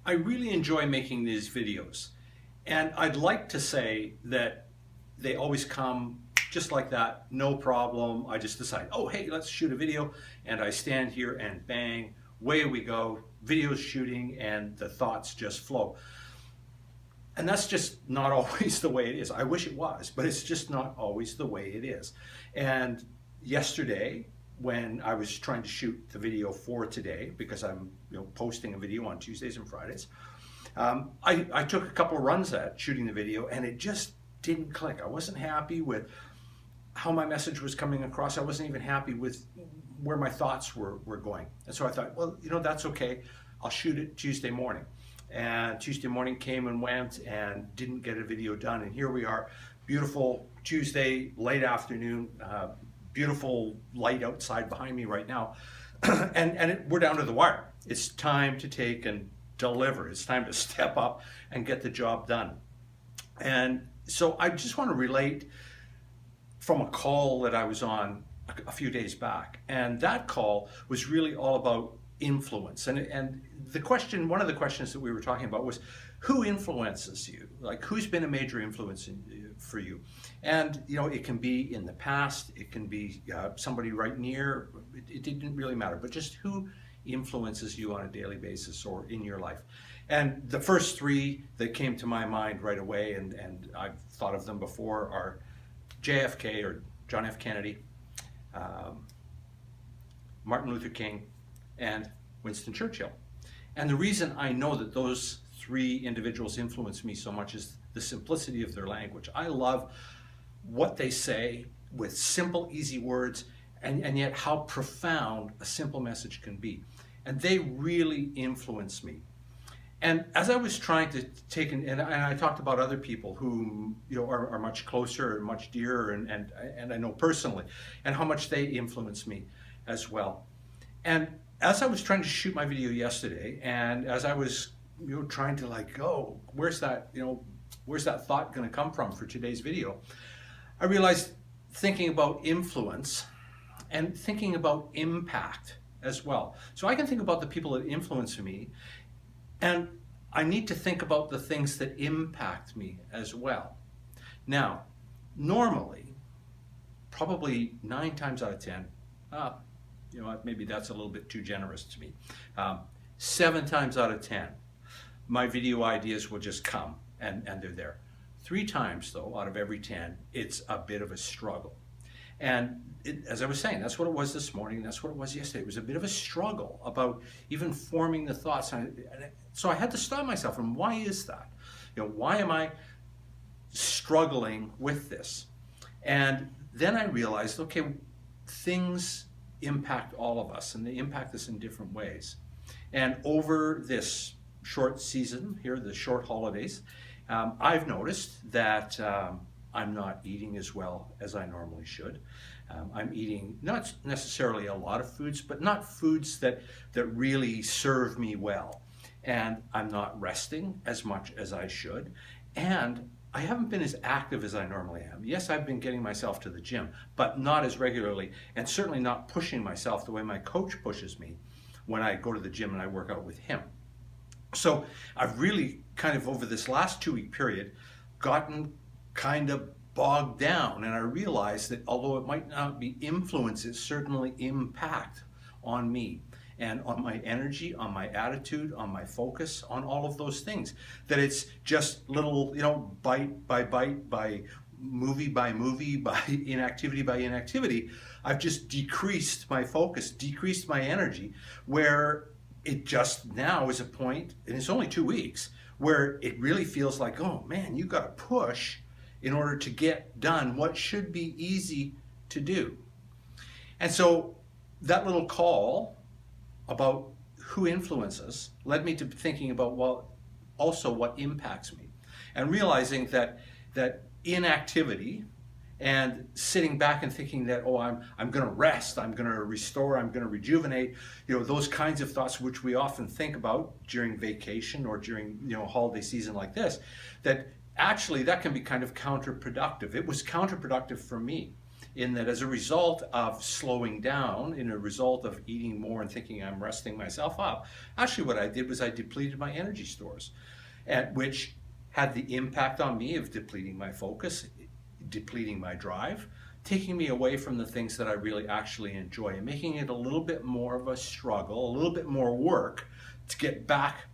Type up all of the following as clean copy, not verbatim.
I really enjoy making these videos, and I'd like to say that they always come just like that, no problem. I just decide, oh hey, let's shoot a video, and I stand here and bang, away we go, video's shooting, and the thoughts just flow. And that's just not always the way it is. I wish it was, but it's just not always the way it is. And yesterday, when I was trying to shoot the video for today, because I'm posting a video on Tuesdays and Fridays, I took a couple of runs at shooting the video, and it just didn't click. I wasn't happy with how my message was coming across. I wasn't even happy with where my thoughts were going. And so I thought, well, that's okay. I'll shoot it Tuesday morning. And Tuesday morning came and went and didn't get a video done. And here we are, beautiful Tuesday, late afternoon, beautiful light outside behind me right now. We're down to the wire. It's time to take and deliver. It's time to step up and get the job done. And so I just want to relate from a call that I was on a few days back. And that call was really all about influence. And the question, one of the questions that we were talking about was, who influences you? Like, who's been a major influence for you? And it can be in the past, it can be somebody right near, it didn't really matter, but just who influences you on a daily basis or in your life. And the first three that came to my mind right away, and I've thought of them before, are JFK, or John F. Kennedy, Martin Luther King, and Winston Churchill. And the reason I know that those three individuals influence me so much is the simplicity of their language. I love what they say with simple, easy words, and yet how profound a simple message can be. And they really influence me. And as I was trying to take, and I talked about other people who are much closer and much dearer, and I know personally, and how much they influence me as well. And as I was trying to shoot my video yesterday, and as I was trying to where's that thought going to come from for today's video, I realized, thinking about influence and thinking about impact as well. So I can think about the people that influence me, and I need to think about the things that impact me as well. Now, normally, probably 9 times out of 10, maybe that's a little bit too generous to me. 7 times out of 10, my video ideas will just come and they're there. 3 times, though, out of every 10, it's a bit of a struggle. And as I was saying, that's what it was this morning, that's what it was yesterday. It was a bit of a struggle about even forming the thoughts. So I had to stop myself, and why is that? Why am I struggling with this? And then I realized, okay, things impact all of us, and they impact us in different ways. And over this short season here, the short holidays, I've noticed that I'm not eating as well as I normally should. I'm eating not necessarily a lot of foods, but not foods that really serve me well. And I'm not resting as much as I should. And I haven't been as active as I normally am. Yes, I've been getting myself to the gym, but not as regularly, and certainly not pushing myself the way my coach pushes me when I go to the gym and I work out with him. So I've really kind of, over this last 2-week period, gotten kind of bogged down, and I realized that although it might not be influence, it's certainly impact on me and on my energy, on my attitude, on my focus, on all of those things. That it's just little, bite by bite, by movie, by inactivity, I've just decreased my focus, decreased my energy, where it just now is a point, and it's only 2 weeks, where it really feels like, oh man, you got to push in order to get done what should be easy to do. And so that little call about who influences led me to thinking about, also what impacts me, and realizing that inactivity and sitting back and thinking that, I'm going to rest, I'm going to restore, I'm going to rejuvenate, those kinds of thoughts which we often think about during vacation or during a holiday season like this, that actually that can be kind of counterproductive. It was counterproductive for me in that as a result of slowing down, in a result of eating more and thinking I'm resting myself up, actually what I did was I depleted my energy stores, which had the impact on me of depleting my focus, depleting my drive, taking me away from the things that I really actually enjoy, and making it a little bit more of a struggle, a little bit more work to get back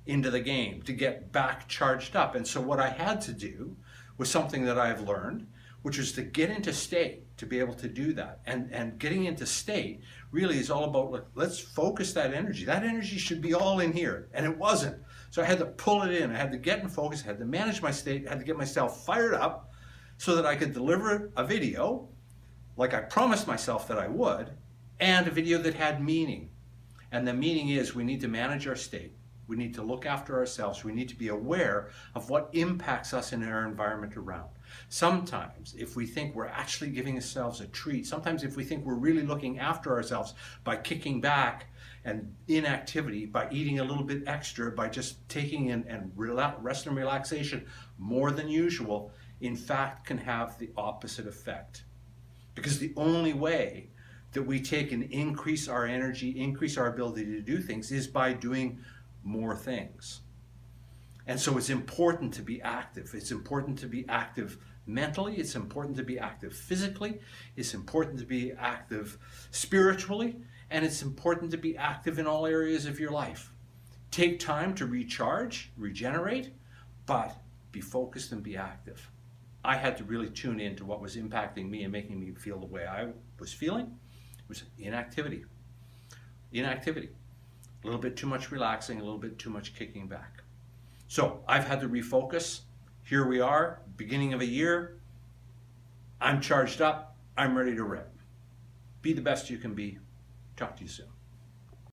into the game, to get back charged up. And so what I had to do was something that I've learned, which was to get into state to be able to do that. And getting into state really is all about, like, let's focus that energy. That energy should be all in here, and it wasn't. So I had to pull it in. I had to get in focus. I had to manage my state. I had to get myself fired up so that I could deliver a video like I promised myself that I would, and a video that had meaning. And the meaning is we need to manage our state. We need to look after ourselves. We need to be aware of what impacts us in our environment around. Sometimes, if we think we're actually giving ourselves a treat, sometimes if we think we're really looking after ourselves by kicking back and inactivity, by eating a little bit extra, by just taking in and rest and relaxation more than usual, in fact can have the opposite effect. Because the only way that we take and increase our energy, increase our ability to do things, is by doing more things. And so it's important to be active. It's important to be active mentally. It's important to be active physically. It's important to be active spiritually. And it's important to be active in all areas of your life. Take time to recharge, regenerate, but be focused and be active. I had to really tune in to what was impacting me and making me feel the way I was feeling. It was inactivity. Inactivity. A little bit too much relaxing, a little bit too much kicking back. So I've had to refocus. Here we are, beginning of a year. I'm charged up. I'm ready to rip. Be the best you can be. Talk to you soon.